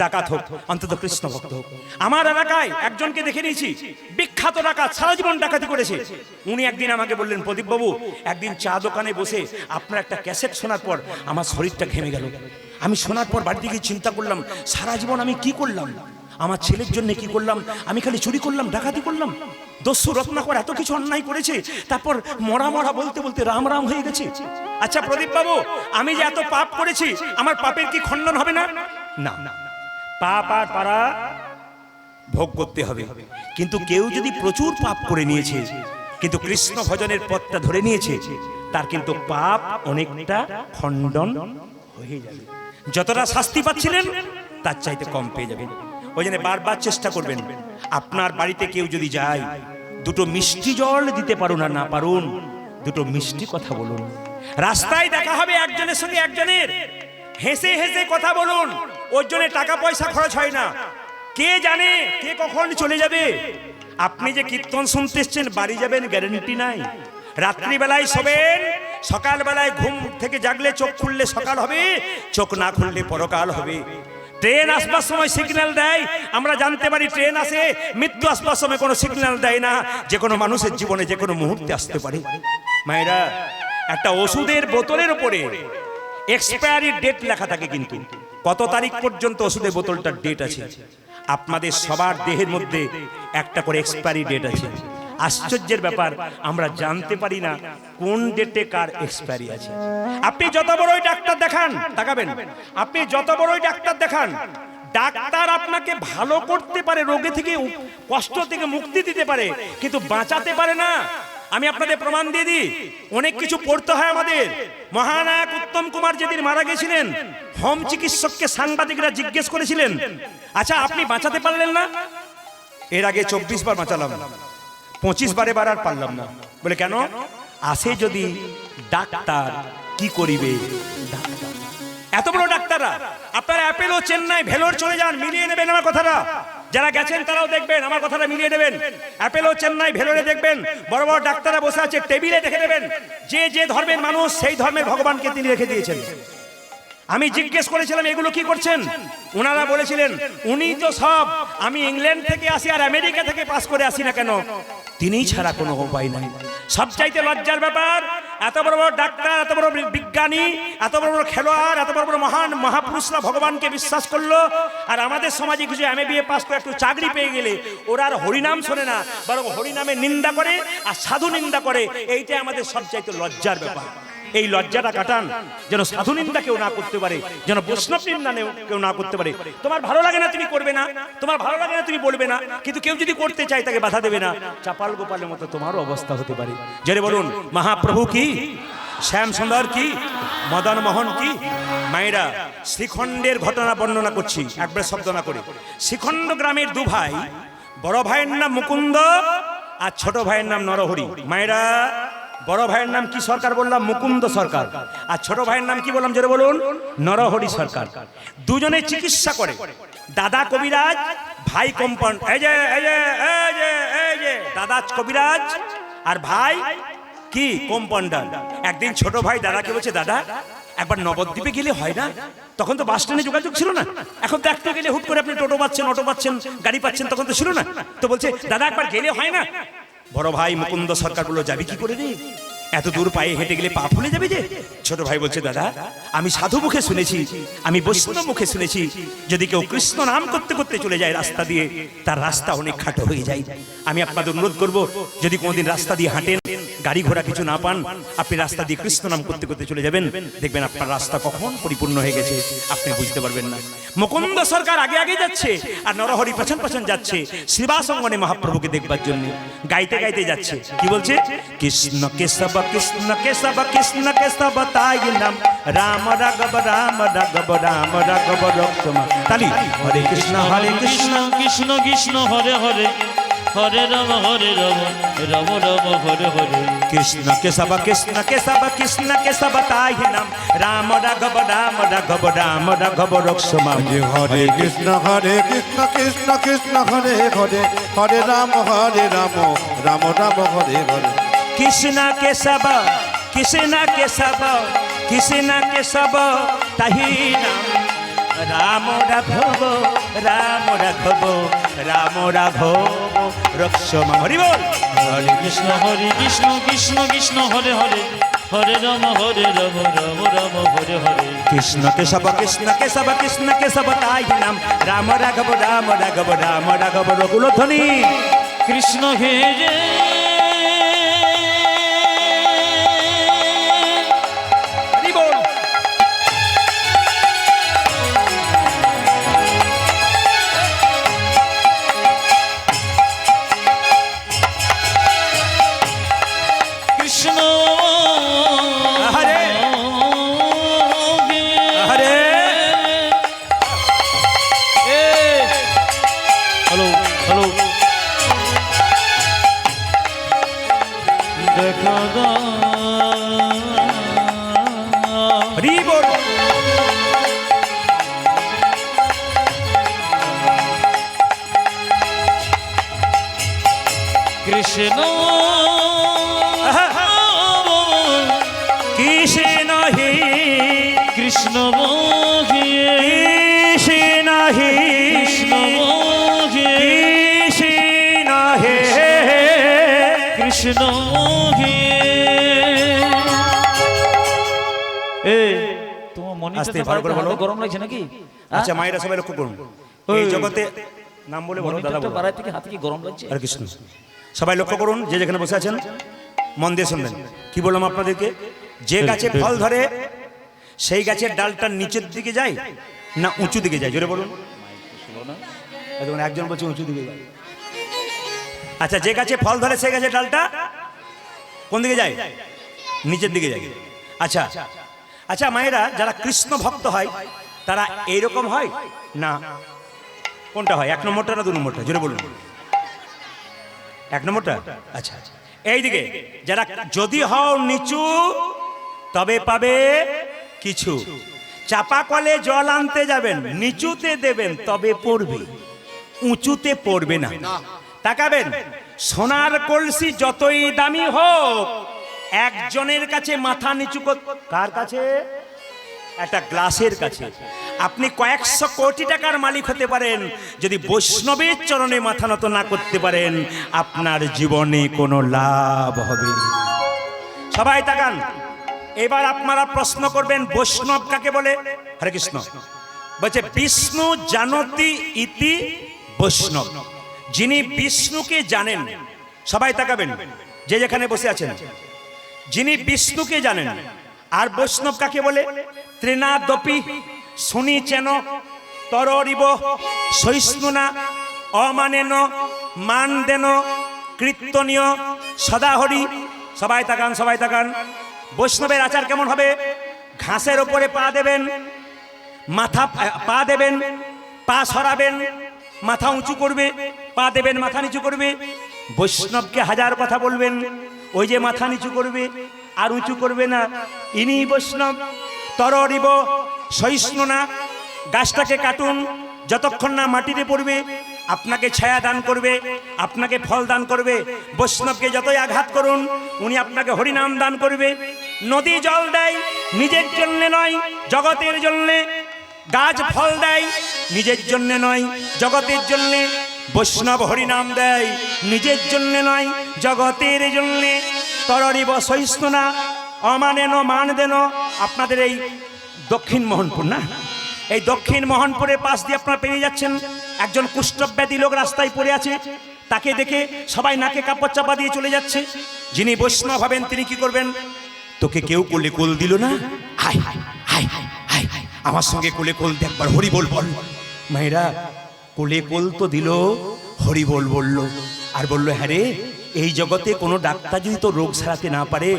ডাকাত হোক, অন্তত কৃষ্ণ ভক্ত হোক। আমার এলাকায় একজনকে দেখে নিয়েছি, বিখ্যাত ডাকাত, সারা জীবন ডাকাতি করেছে। উনি একদিন আমাকে বললেন, প্রদীপ বাবু, একদিন চা দোকানে বসে আপনার একটা ক্যাসেট শোনার পর আমার শরীরটা ঘেমে গেল। আমি শোনার পর বাড়িতে গিয়ে চিন্তা করলাম, সারা জীবন আমি কি করলাম, আমার ছেলের জন্য কি করলাম, আমি খালি চুরি করলাম, ডাকাতি করলাম, দস্যু রত্নাকর এত কিছু অন্যায় করেছে, তারপর মরা মরা বলতে বলতে রাম রাম হয়ে গেছে। আচ্ছা প্রদীপ বাবু, আমি যে এত পাপ করেছি, আমার পাপের কি খণ্ডন হবে না? না, পাপ আর পারা ভোগ করতে হবে। কিন্তু কেউ যদি প্রচুর পাপ করে নিয়েছে কিন্তু কৃষ্ণ ভজনের পথটা ধরে নিয়েছে, তার কিন্তু পাপ অনেকটা খণ্ডন হয়ে যাবে। যতটা শাস্তি পাচ্ছিলেন তার চাইতে কম পেয়ে যাবেন। ওই জন্য বারবার চেষ্টা করবেন, আপনার বাড়িতে কেউ যদি যায়, দুটো মিষ্টি জল দিতে পারুন আর না পারুন, দুটো মিষ্টি কথা বলুন। রাস্তায় দেখা হবে একজনের সঙ্গে একজনের, হেসে হেসে কথা বলুন, ওর জন্য টাকা পয়সা খরচ হয় না। কে জানে কে কখন চলে যাবে। আপনি যে কীর্তন শুনতে এসছেন, বাড়ি যাবেন গ্যারান্টি নাই। রাত্রিবেলায় শোবেন, সকালবেলায় ঘুম থেকে জাগলে চোখ খুললে সকাল হবে, চোখ না খুললে পরকাল হবে। ট্রেন আসবার সময় সিগন্যাল দেয়, আমরা জানতে পারি ট্রেন আসে। মৃত্যু আসবার সময় কোনো সিগন্যাল দেয় না, যে কোনো মানুষের জীবনে যে কোনো মুহূর্তে আসতে পারে। মায়েরা, একটা ওষুধের বোতলের উপরে এক্সপায়ারি ডেট লেখা থাকে, কিন্তু কত তারিখ পর্যন্ত ওষুধের বোতলটার ডেট আছে। আপনাদের সবার দেহের মধ্যে একটা করে এক্সপায়ারি ডেট আছে। আশ্চর্যের ব্যাপার, আমরা জানতে পারি না কোন ডেটে কার এক্সপায়ারি আছে। আপনি যত বড়ই ডাক্তার দেখান, তাকাবেন, আপনি যত বড়ই ডাক্তার দেখান, ডাক্তার আপনাকে ভালো করতে পারে, রোগে থেকে কষ্ট থেকে মুক্তি দিতে পারে, কিন্তু বাঁচাতে পারে না। আমি আপনাদের প্রমাণ দিয়ে দিই, অনেক কিছু পড়তে হয় আমাদের। মহানায়ক উত্তম কুমার যেদিন মারা গেছিলেন, হোম চিকিৎসককে সাংবাদিকরা জিজ্ঞেস করেছিলেন, আচ্ছা আপনি বাঁচাতে পারলেন না? এর আগে 24 বার বাঁচালাম, 25 বারে বার আর পারলাম না। বলে কেন? আসে যদি ডাক্তার কি করিবে ডাক্তার। এত বড় ডাক্তাররা, আপনারা অ্যাপেলো, চেন্নাই, ভেলোর চলে যান, মিলিয়ে নেবেন আমার কথাটা। যারা গেছেন তারাও দেখবেন, আমার কথাটা মিলিয়ে নেবেন। অ্যাপেলো, চেন্নাই, ভেলোরে দেখবেন বড় বড় ডাক্তাররা বসে আছে, টেবিলে দেখে নেবেন যে যে ধর্মের মানুষ সেই ধর্মের ভগবানকে তিনি রেখে দিয়েছেন। আমি জিজ্ঞেস করেছিলাম এগুলো কি করছেন, ওনারা বলেছিলেন উনি তো সব, আমি ইংল্যান্ড থেকে আসি আর আমেরিকা থেকে পাস করে আসি না কেন, তিনি ছাড়া কোনো উপায় নাই। সবচাইতে লজ্জার ব্যাপার, এত বড় বড় ডাক্তার, এত বড় বিজ্ঞানী, এত বড় বড় খেলোয়াড়, এত বড় বড় মহান মহাপুরুষরা ভগবানকে বিশ্বাস করলো, আর আমাদের সমাজে কিছু MA পাস করে একটু চাকরি পেয়ে গেলে ওরা আর হরিনাম শোনে না, বরং হরিনামের নিন্দা করে আর সাধু নিন্দা করে। এইটাই আমাদের সবচাইতে লজ্জার ব্যাপার। এই লজ্জাটা কাটান, যেন সাধু নিন্দা কেউ না করতে পারে, যেন বৈষ্ণব নিন্দা কেউ না করতে পারে। তোমার ভালো লাগে না তুমি করবে না, তোমার ভালো লাগে না তুমি বলবে না, কিন্তু কেউ যদি করতে চায় তাকে বাধা দেবে না। চাপাল গোপালের মতো তোমারও অবস্থা হতে পারে। জেনে বলুন মহাপ্রভু কি। শ্যাম সুন্দর কি, মদন মোহন কি। মায়েরা, শ্রীখণ্ডের ঘটনা বর্ণনা করছি একবার শব্দ না করে। শ্রীখণ্ড গ্রামের দু ভাই, বড় ভাইয়ের নাম মুকুন্দ আর ছোট ভাইয়ের নাম নরহরি। মায়েরা, বড় ভাইয়ের নাম কি সরকার বললাম? মুকুন্দ সরকার। আর ছোট ভাইয়ের নাম কি বললাম জোরে বলুন? নরহরি সরকার। দুজনে চিকিৎসা করে। দাদা কবিরাজ, ভাই কম্পাউন্ড। এই যে এই যে এই যে এই যে দাদা কবিরাজ আর ভাই কি কম্পাউন্ডার। একদিন ছোট ভাই দাদাকে বলছে, দাদা একবার নবদ্বীপে গেলে হয় না? তখন তো বাস স্ট্যান্ডে যোগাযোগ ছিল না। এখন দেখতে গেলে হুট করে আপনি টোটো পাচ্ছেন, অটো পাচ্ছেন, গাড়ি পাচ্ছেন, তখন তো ছিল না। তো বলছে, দাদা একবার গেলে হয় না? বড় ভাই মুকুন্দ সরকার বললো, যাবি কি করে রে? এত দূর পায়ে হেঁটে গেলে পা ফুলে যাবে যে। ছোট ভাই বলছে, দাদা আমি সাধু মুখে শুনেছি, আমি বৈষ্ণব মুখে শুনেছি, যদি কেউ কৃষ্ণ নাম করতে করতে চলে যায় রাস্তা দিয়ে, তার রাস্তা অনেক খাটো হয়ে যায়। আমি আপনাদের অনুরোধ করব, যদি কোনোদিন রাস্তা দিয়ে হাঁটেন, গাড়ি ঘোড়া কিছু না পান, আপনি রাস্তা দিয়ে কৃষ্ণ নাম করতে করতে চলে যাবেন, দেখবেন আপনার রাস্তা কখন পরিপূর্ণ হয়ে গেছে আপনি বুঝতে পারবেন না। মুকুন্দ সরকার আগে আগে যাচ্ছে আর নরহরি পেছন পেছন যাচ্ছে শ্রীবাসঙ্গনে মহাপ্রভুকে দেখবার জন্য। গাইতে গাইতে যাচ্ছে, কি বলছে? কৃষ্ণ কেশব কৃষ্ণ কেশব কৃষ্ণ কেশব তাই নাম, রাম রাঘব রাম রাঘব রাম রাঘব রক্ষমা। তালি হরে কৃষ্ণ কৃষ্ণ কৃষ্ণ কৃষ্ণ হরে হরে, হরে রাম রাম রাম হরে হরে। কৃষ্ণ কেশব কৃষ্ণ কেশব কৃষ্ণ কেশব তাই নাম, রাম রাঘব রাম রাঘব রাম রাঘব রক্ষমা। হরে কৃষ্ণ কৃষ্ণ কৃষ্ণ হরে হরে, হরে রাম রাম রাম হরে হরে। কৃষ্ণ কেশব কৃষ্ণ কেশব কৃষ্ণ কেশব তাহি নাম, রাম রাঘব রাম রাঘব রাম রাঘব রক্ষমা। হরি বল। হরে কৃষ্ণ কৃষ্ণ কৃষ্ণ হরে হরে, হরে রাম রাম রাম হরে হরে। কৃষ্ণ কেশব কৃষ্ণ কেশব কৃষ্ণ কেশব তাই নাম, রাম রাঘব রাম রাঘব রাম রাঘব রঘুলধ্বনি। কৃষ্ণ হে যে হরি বল। কৃষ্ণ হরে হরে। হ্যালো হ্যালো, দেখা গা হরি বল। কৃষ্ণ কৃষ্ণ হে কৃষ্ণ মোহিয়ে, কৃষ্ণ হে কৃষ্ণ মোহিয়ে, কৃষ্ণ হে কৃষ্ণ মোহিয়ে। তোমার মনে আস্তে ভালো করে বলো। গরম লাগছে নাকি? আচ্ছা মায়েরা সবাই লক্ষ্য করুন, এই জগতে নাম বলে বলো, দাদা বলো। বাড়াই থেকে হাতে কি গরম লাগছে? হরে কৃষ্ণ। সবাই লক্ষ্য করুন, যে যেখানে বসে আছেন মন দিয়ে শুনবেন। কি বললাম আপনাদেরকে? যে গাছে ফল ধরে সেই গাছের ডালটা নিচের দিকে যায় না উঁচু দিকে যায়? জোরে বলুন। দেখুন, একজন বলছে উঁচু দিকে যায়। আচ্ছা, যে গাছে ফল ধরে সেই গাছের ডালটা কোন দিকে যায়? নিচের দিকে যায়। আচ্ছা আচ্ছা মায়েরা, যারা কৃষ্ণ ভক্ত হয় তারা এইরকম হয় না কোনটা হয়? এক নম্বরটা না দু নম্বরটা? জোরে বলুন। এক নম্বরটা। আচ্ছা, এইদিকে যারা যদি হও নিচু তবে পাবে কিছু। চাপা কলে জল আনতে যাবেন, নিচুতে দেবেন তবে পড়বে, উঁচুতে পড়বে না। তাকাবেন, সোনার কলসি যতই দামি হোক, একজনের কাছে মাথা নিচু কার কাছে? একটা গ্লাসের কাছে। আপনি কয়েকশো কোটি টাকার মালিক হতে পারেন, যদি বৈষ্ণবের চরণে মাথা নত না করতে পারেন, আপনার জীবনে কোনো লাভ হবে। সবাই তাকান, এবার আপনারা প্রশ্ন করবেন, বৈষ্ণব কাকে বলে? হরে কৃষ্ণ। বলছে বিষ্ণু জানতি ইতি বৈষ্ণব। যিনি বিষ্ণুকে জানেন, সবাই তাকাবেন যে যেখানে বসে আছেন, যিনি বিষ্ণুকে জানেন। আর বৈষ্ণব কাকে বলে? ত্রিনাদপি শুনিছেন তরিব সহিষ্ণুনা অমানেন মান দেন কীর্তনীয় সদাহরি। সবাই তাকান, সবাই তাকান। বৈষ্ণবের আচার কেমন হবে? ঘাসের ওপরে পা দেবেন, মাথা পা দেবেন, পা সরাবেন, মাথা উঁচু করবে, পা দেবেন, মাথা নিচু করবে। বৈষ্ণবকে হাজার কথা বলবেন, ওই যে মাথা নিচু করবে আর উঁচু করবে না, ইনি বৈষ্ণব। তরিব সহিষ্ণু না, গাছটাকে কাটুন, যতক্ষণ না মাটিতে পড়বে আপনাকে ছায়া দান করবে, আপনাকে ফল দান করবে। বৈষ্ণবকে যতই আঘাত করুন, উনি আপনাকে হরিনাম দান করবে। নদী জল দেয় নিজের জন্য নয়, জগতের জন্যে। গাছ ফল দেয় নিজের জন্য নয়, জগতের জন্যে। বৈষ্ণব হরিনাম দেয় নিজের জন্য নয়, জগতের জন্যে। তরিব সহিষ্ণু না, অমানেন মান দেন। আপনাদের এই দক্ষিণ মোহনপুর না, এই দক্ষিণ মোহনপুরের পাশ দিয়ে আপনারা পেরিয়ে যাচ্ছেন, একজন কুষ্ঠব্যাধি লোক রাস্তায় পড়ে আছে, তাকে দেখে সবাই নাকে কাপড় চাপা দিয়ে চলে যাচ্ছে। যিনি বৈষ্ণব হবেন তিনি কি করবেন? তোকে কেউ কোলে কোল দিল না, high high high high high, আমার সঙ্গে কোলে কোল দে, একবার হরি বল বল। মায়েরা কোলে কোল তো দিল, হরি বল বললো, আর বললো হ্যাঁ রে, এই জগতে কোনো ডাক্তার যদি তো রোগ সারাতে না পারে,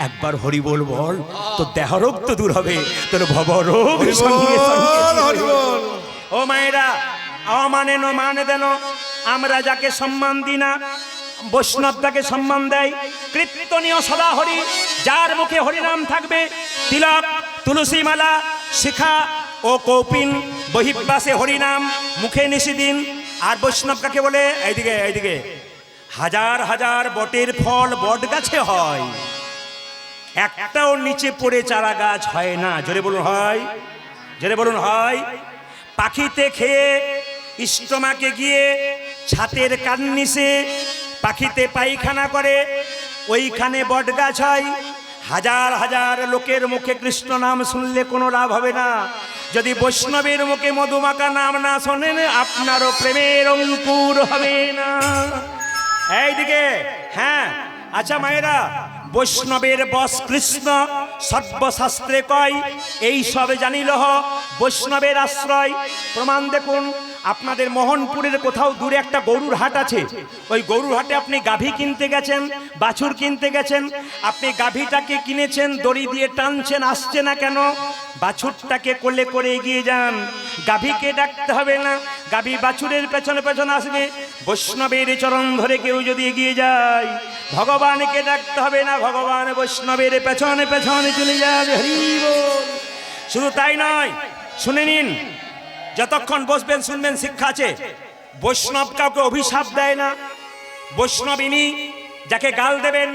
একবার হরি বল বল, তো দেহ রোগ তো দূর হবে, তোর ভব রোগ সঙ্গে সঙ্গে। ও মায়েরা, অমানেন মান দেন। আমরা যাকে সম্মান দিই না, বৈষ্ণব তাকে সম্মান দেয়। কীর্তনীয় সদা হরি, যার মুখে হরিনাম থাকবে, তিলক, তুলসী মালা, শিখা ও কৌপিন, বহির্বাসে হরিনাম, মুখে নিষিদিন। আর বৈষ্ণব কাকে বলে? এইদিকে এইদিকে, হাজার হাজার বটের ফল বট গাছে হয়, একটাও নিচে পড়ে চারা গাছ হয় না। জোরে বলুন হয়, জোরে বলুন হয়। পাখিতে খেয়ে স্টোমাকে গিয়ে ছাতের কান্নিসে পাখিতে পায়খানা করে, ওইখানে বট গাছ হয়। হাজার হাজার লোকের মুখে কৃষ্ণ নাম শুনলে কোনো লাভ হবে না। যদি বৈষ্ণবের মুখে মধুমাখা নাম না শোনেন, আপনারও প্রেমের অঙ্কুর হবে না। এইদিকে হ্যাঁ, আচ্ছা মায়েরা, বৈষ্ণবের বস কৃষ্ণ, সর্বশাস্ত্রে কয়, এই সব জানিল বৈষ্ণবের আশ্রয়। প্রমাণ দেখুন, আপনাদের মোহনপুরের কোথাও দূরে একটা গরুর হাট আছে, ওই গরুর হাটে আপনি গাভী কিনতে গেছেন, বাছুর কিনতে গেছেন, আপনি গাভীটাকে কিনেছেন, দড়ি দিয়ে টানছেন, আসছে না কেন? বাছুরটাকে কোলে করে এগিয়ে যান, গাভীকে ডাকতে হবে না, গাভী বাছুরের পেছনে পেছনে আসবে। বৈষ্ণবের চরণ ধরে কেউ যদি এগিয়ে যায়, ভগবানকে ডাকতে হবে না, ভগবান বৈষ্ণবের পেছনে পেছনে চলে যাবে। হরি বল। শুধু তাই নয়, শুনে নিন, যতক্ষণ বসবেন শুনবেন, শিক্ষা আছে। বৈষ্ণব কাউকে অভিশাপ দেয় না। বৈষ্ণব ইনি যাকে গাল দেবেন,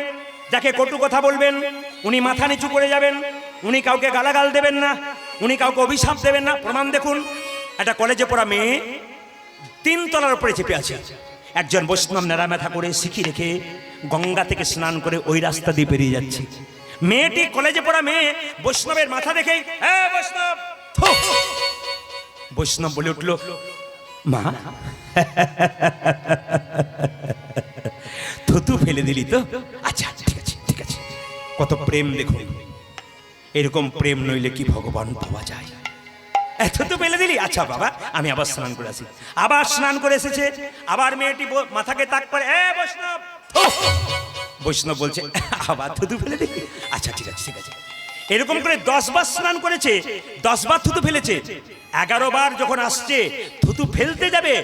যাকে কটু কথা বলবেন, উনি মাথা নিচু করে যাবেন, উনি কাউকে গালাগাল দেবেন না, উনি কাউকে অভিশাপ দেবেন না। প্রমাণ দেখুন, একটা কলেজে পড়া মেয়ে 3 তলার উপরে চেপে আছে। একজন বৈষ্ণব নেড়া মাথা করে শিখি রেখে গঙ্গা থেকে স্নান করে ওই রাস্তা দিয়ে বেরিয়ে যাচ্ছে। মেয়েটি, কলেজে পড়া মেয়ে, বৈষ্ণবের মাথা দেখে, হ্যাঁ বৈষ্ণব, থু। বৈষ্ণব বলে উঠল, মা থুতু ফেলে দিলি তো? আচ্ছা ঠিক আছে ঠিক আছে। কত প্রেম দেখুন, এরকম প্রেম নইলে কি ভগবান পাওয়া যায়? থুতু ফেলে দিলি? আচ্ছা বাবা, আমি আবার স্নান করে আসি। আবার স্নান করে এসেছে, আবার মেয়েটি মাথাকে তাক করে, এ বৈষ্ণব। বৈষ্ণব বলছে, আবার থুতু ফেলে দিলি? আচ্ছা ঠিক আছে ঠিক আছে। এরকম করে 10 বার স্নান করেছে, 10 বার থুতু ফেলেছে। 11 বার যখন আসছে থুতু ফেলতে যাবে,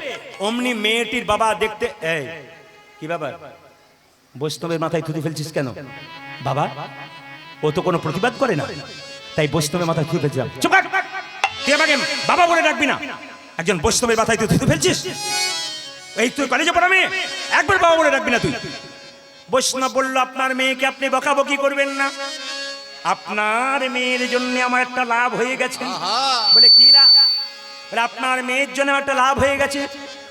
অমনি মেয়েটির বাবা দেখতে, এই কি বাবা, বৈষ্ণবের মাথায় থুতু ফেলছিস কেন? বাবা, ও তো কোনো প্রতিবাদ করে না, তাই বৈষ্ণবের মাথায় থুতু ফেলছিলাম। চুপ কর, তুই আমাকে বাবা বলে ডাকবি না। একজন বৈষ্ণবের মাথায় তুই থুতু ফেলছিস? এই তুই কলেজে পড়া মেয়ে, একবার বাবা বলে ডাকবি না তুই। বৈষ্ণব বলল, আপনার মেয়েকে আপনি বকাবকি করবেন না, আপনার মেয়ের জন্য আমার একটা লাভ হয়ে গেছে। বলে কি লাভ? বলে আপনার মেয়ের জন্য একটা লাভ হয়ে গেছে।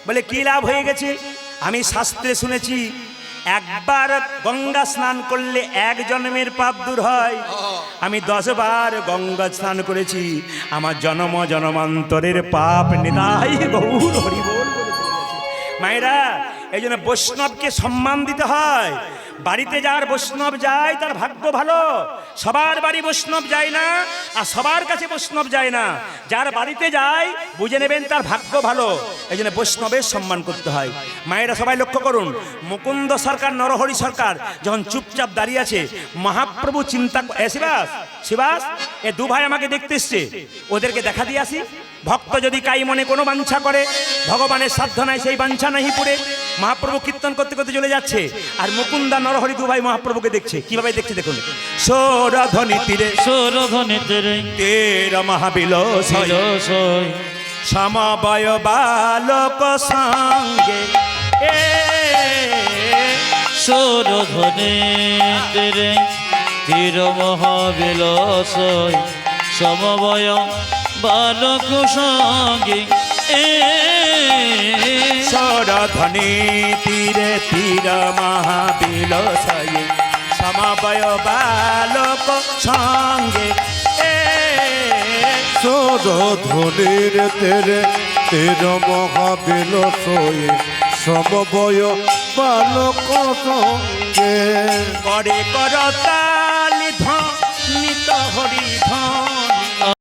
বলে কি লাভ হয়ে গেছে? আমি শাস্ত্রে শুনেছি, একবার গঙ্গা স্নান করলে 1 জন্মের পাপ দূর হয়। আমি 10 বার গঙ্গা স্নান করেছি, আমার জন্ম জন্মান্তরের পাপ নিদাই গৌর হরি বল বলে চলে গেছে। মায়েরা, এই জন্য বৈষ্ণবকে সম্মান দিতে হয়। বাড়িতে যার বৈষ্ণব যায় তার ভাগ্য ভালো। সবার বাড়ি বৈষ্ণব যায় না, আর সবার কাছে বৈষ্ণব যায় না। যার বাড়িতে যায় বুঝে নেবেন তার ভাগ্য ভালো। এই জন্য বৈষ্ণবের সম্মান করতে হয়। মায়েরা সবাই লক্ষ্য করুন, মুকুন্দ সরকার, নরহরি সরকার যখন চুপচাপ দাঁড়িয়ে আছে, মহাপ্রভু চিন্তা শিবাস শিবাস এ দু ভাই আমাকে দেখতে এসছে, ওদেরকে দেখা দিয়ে আসি। ভক্ত যদি কাই মনে কোনো বাঞ্ছা করে, ভগবানের সাধ্য নাই সেই বাঞ্ছা নাহি পুরে। মহাপ্রভু কীর্তন করতে করতে চলে যাচ্ছে, আর মুকুন্দা নরহরি দু ভাই মহাপ্রভুকে দেখছে। কিভাবে দেখছে দেখুন, সৌরধ্বনি তীরে সৌরধ্বনি তীরে তের মহাবিলস বিলসই সমবয় বালক সঙ্গে এ সৌরধ্বনি তীরে তীর মহাবিলসই সমবয় বালক সঙ্গে সৌরধ্বনি তীরে তীর মহাবিলস সমবয় বালক সঙ্গে সৌরধ্বনির তেরে তের মহাবিলসয়ে সমবয় বালক সঙ্গে করে করতা